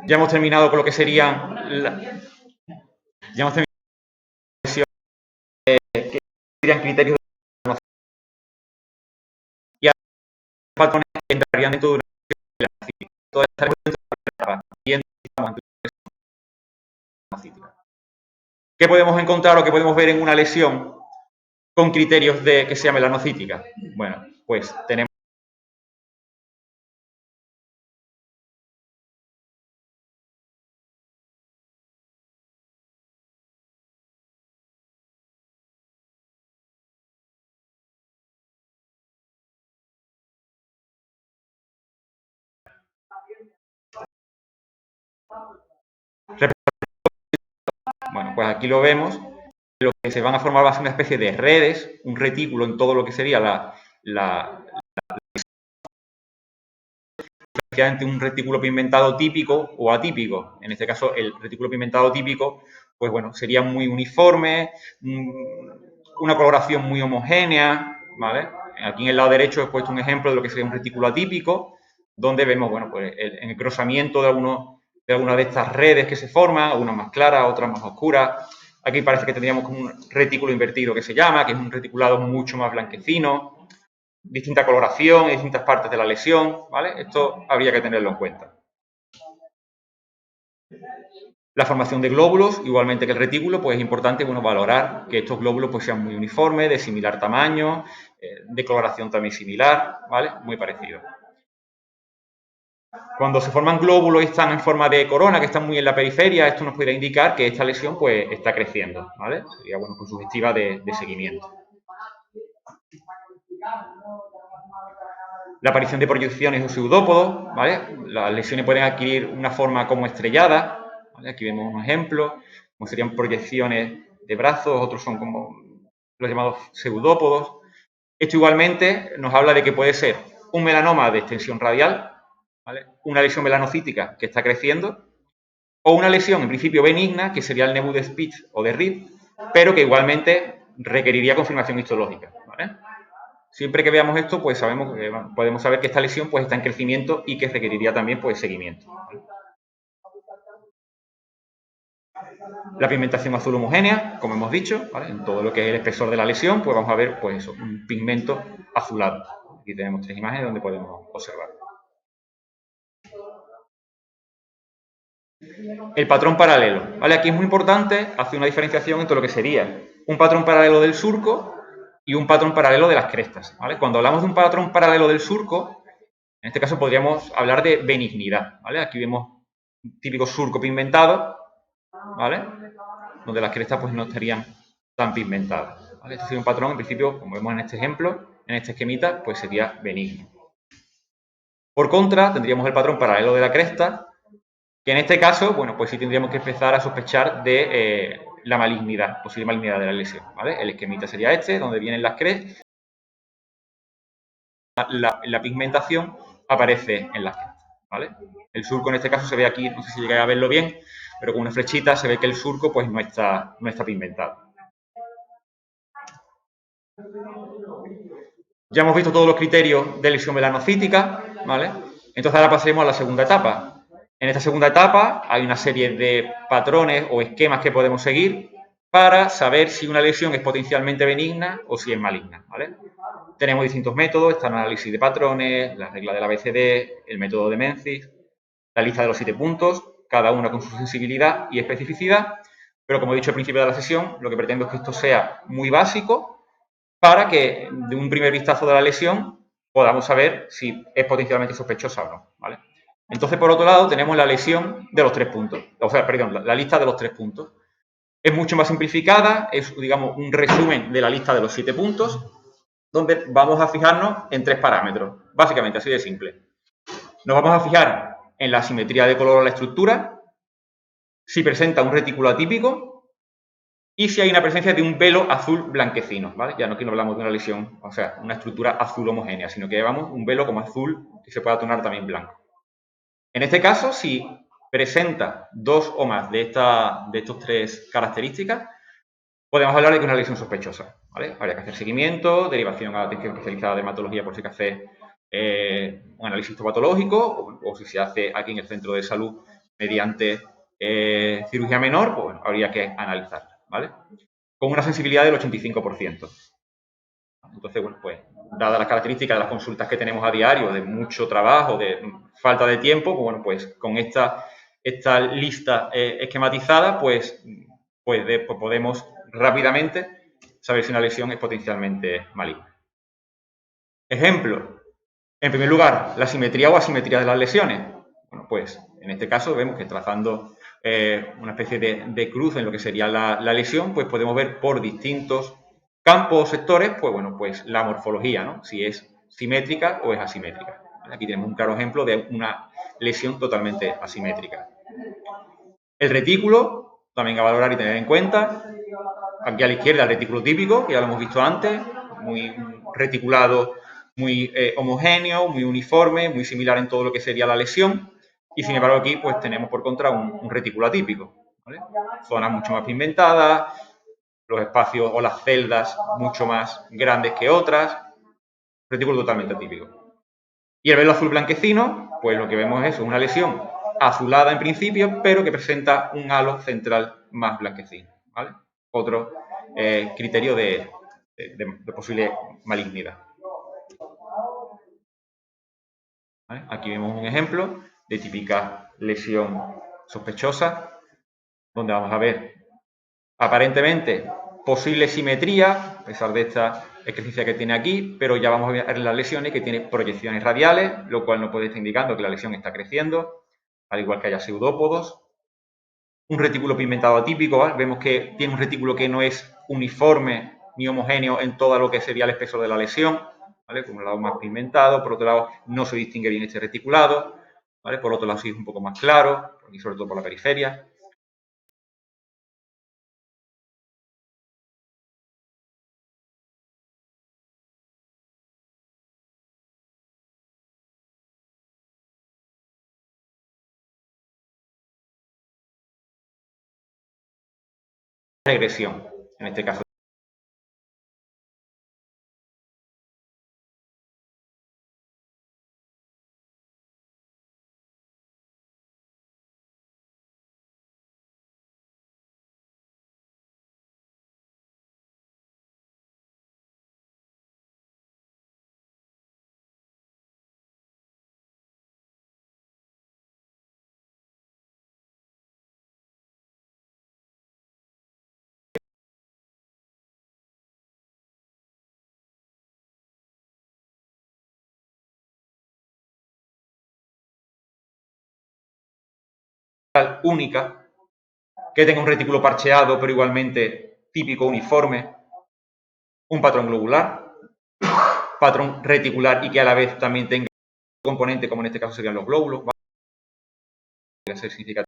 Ya hemos terminado con lo que serían ya hemos terminado que serían criterios de y patrones que entrarían dentro de una toda esta etapa y estamos en ¿qué podemos encontrar o qué podemos ver en una lesión con criterios de que sea melanocítica? Bueno, pues tenemos bueno, pues aquí lo vemos, lo que se van a formar va a ser una especie de redes, un retículo en todo lo que sería un retículo pigmentado típico o atípico. En este caso, el retículo pigmentado típico, pues bueno, sería muy uniforme, una coloración muy homogénea, ¿vale? Aquí en el lado derecho he puesto un ejemplo de lo que sería un retículo atípico, el engrosamiento de alguna de estas redes que se forman, algunas más claras, otras más oscuras. Aquí parece que tendríamos como un retículo invertido que se llama, que es un reticulado mucho más blanquecino, distinta coloración en distintas partes de la lesión, ¿vale? Esto habría que tenerlo en cuenta. La formación de glóbulos, igualmente que el retículo, pues es importante, bueno, valorar que estos glóbulos pues sean muy uniformes, de similar tamaño, de coloración también similar, ¿vale? Muy parecido. Cuando se forman glóbulos y están en forma de corona, que están muy en la periferia, esto nos puede indicar que esta lesión pues está creciendo, ¿vale? Sería, bueno, pues sugestiva de seguimiento. La aparición de proyecciones o pseudópodos, ¿vale? Las lesiones pueden adquirir una forma como estrellada, ¿vale? Aquí vemos un ejemplo, como serían proyecciones de brazos, otros son como los llamados pseudópodos. Esto igualmente nos habla de que puede ser un melanoma de extensión radial, ¿vale? Una lesión melanocítica que está creciendo, o una lesión en principio benigna, que sería el nebus de Spitz o de Reed, pero que igualmente requeriría confirmación histológica, ¿vale? Siempre que veamos esto, pues podemos saber que esta lesión pues, está en crecimiento y que requeriría también pues, seguimiento. La pigmentación azul homogénea, como hemos dicho, ¿vale? En todo lo que es el espesor de la lesión, pues vamos a ver pues eso, un pigmento azulado. Aquí tenemos 3 imágenes donde podemos observar. El patrón paralelo, ¿vale? Aquí es muy importante hacer una diferenciación entre lo que sería un patrón paralelo del surco y un patrón paralelo de las crestas, ¿vale? Cuando hablamos de un patrón paralelo del surco, en este caso podríamos hablar de benignidad, ¿vale? Aquí vemos un típico surco pigmentado, ¿vale? Donde las crestas pues no estarían tan pigmentadas, ¿vale? Este sería un patrón, en principio, como vemos en este ejemplo, en este esquemita, pues sería benigno. Por contra, tendríamos el patrón paralelo de la cresta, que en este caso, bueno, pues sí tendríamos que empezar a sospechar de la malignidad, posible malignidad de la lesión, ¿vale? El esquemita sería este, donde vienen las crestas, la pigmentación aparece en las crestas, ¿vale? El surco en este caso se ve aquí, no sé si llegáis a verlo bien, pero con una flechita se ve que el surco pues no está pigmentado. Ya hemos visto todos los criterios de lesión melanocítica, ¿vale? Entonces ahora pasemos a la segunda etapa. En esta segunda etapa hay una serie de patrones o esquemas que podemos seguir para saber si una lesión es potencialmente benigna o si es maligna, ¿vale? Tenemos distintos métodos, está el análisis de patrones, la regla del ABCD, el método de Menzies, la lista de los 7 puntos, cada uno con su sensibilidad y especificidad, pero como he dicho al principio de la sesión, lo que pretendo es que esto sea muy básico para que de un primer vistazo de la lesión podamos saber si es potencialmente sospechosa o no, ¿vale? Entonces, por otro lado, tenemos la lesión de los 3 puntos, o sea, perdón, la lista de los 3 puntos. Es mucho más simplificada, es, digamos, un resumen de la lista de los 7 puntos, donde vamos a fijarnos en 3 parámetros, básicamente, así de simple. Nos vamos a fijar en la simetría de color de la estructura, si presenta un retículo atípico, y si hay una presencia de un velo azul blanquecino, ¿vale? Ya no aquí no hablamos de una lesión, o sea, una estructura azul homogénea, sino que llevamos un velo como azul que se pueda tonar también blanco. En este caso, si presenta 2 o más de estas 3 características, podemos hablar de que es una lesión sospechosa, ¿vale? Habría que hacer seguimiento, derivación a la atención especializada de hematología por si hay que hacer un análisis histopatológico o si se hace aquí en el centro de salud mediante cirugía menor, pues bueno, habría que analizarla, ¿vale? Con una sensibilidad del 85%. Entonces, bueno, pues, dadas las características de las consultas que tenemos a diario, de mucho trabajo, de falta de tiempo, pues, bueno, pues con esta lista esquematizada, pues podemos rápidamente saber si una lesión es potencialmente maligna. Ejemplo, en primer lugar, la simetría o asimetría de las lesiones. Bueno, pues en este caso vemos que trazando una especie de cruz en lo que sería la lesión, pues podemos ver por distintos campos o sectores, pues bueno, pues la morfología, ¿no? Si es simétrica o es asimétrica. Aquí tenemos un claro ejemplo de una lesión totalmente asimétrica. El retículo, también a valorar y tener en cuenta. Aquí a la izquierda el retículo típico, que ya lo hemos visto antes, muy reticulado, muy homogéneo, muy uniforme, muy similar en todo lo que sería la lesión. Y sin embargo aquí pues tenemos por contra un retículo atípico, ¿vale? Zonas mucho más pigmentadas, los espacios o las celdas mucho más grandes que otras, retículo totalmente atípico. Y el velo azul blanquecino, pues lo que vemos es una lesión azulada en principio, pero que presenta un halo central más blanquecino, ¿vale? Otro criterio de posible malignidad. ¿Vale? Aquí vemos un ejemplo de típica lesión sospechosa, donde vamos a ver aparentemente posible simetría, a pesar de esta excrescencia que tiene aquí, pero ya vamos a ver las lesiones que tiene proyecciones radiales, lo cual nos puede estar indicando que la lesión está creciendo, al igual que haya pseudópodos. Un retículo pigmentado atípico, ¿vale? Vemos que tiene un retículo que no es uniforme ni homogéneo en todo lo que sería el espesor de la lesión, ¿vale? Por un lado más pigmentado, por otro lado no se distingue bien este reticulado, ¿vale? Por otro lado sí es un poco más claro, y sobre todo por la periferia. Regresión, en este caso. Única, que tenga un retículo parcheado, pero igualmente típico, uniforme, un patrón globular, patrón reticular y que a la vez también tenga un componente, como en este caso serían los glóbulos, ¿vale? Ser significativo.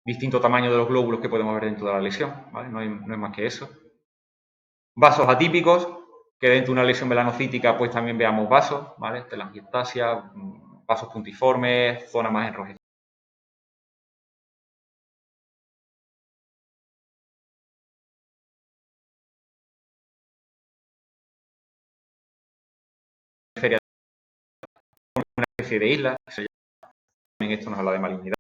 Distinto tamaño de los glóbulos que podemos ver dentro de la lesión, ¿vale? No es más que eso. Vasos atípicos, que dentro de una lesión melanocítica pues también veamos vasos, ¿vale? Telangiectasia, vasos puntiformes, zona más enrojecida. Una especie de isla, también esto nos habla de malignidad.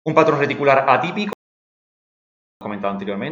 Un patrón reticular atípico, comentado anteriormente.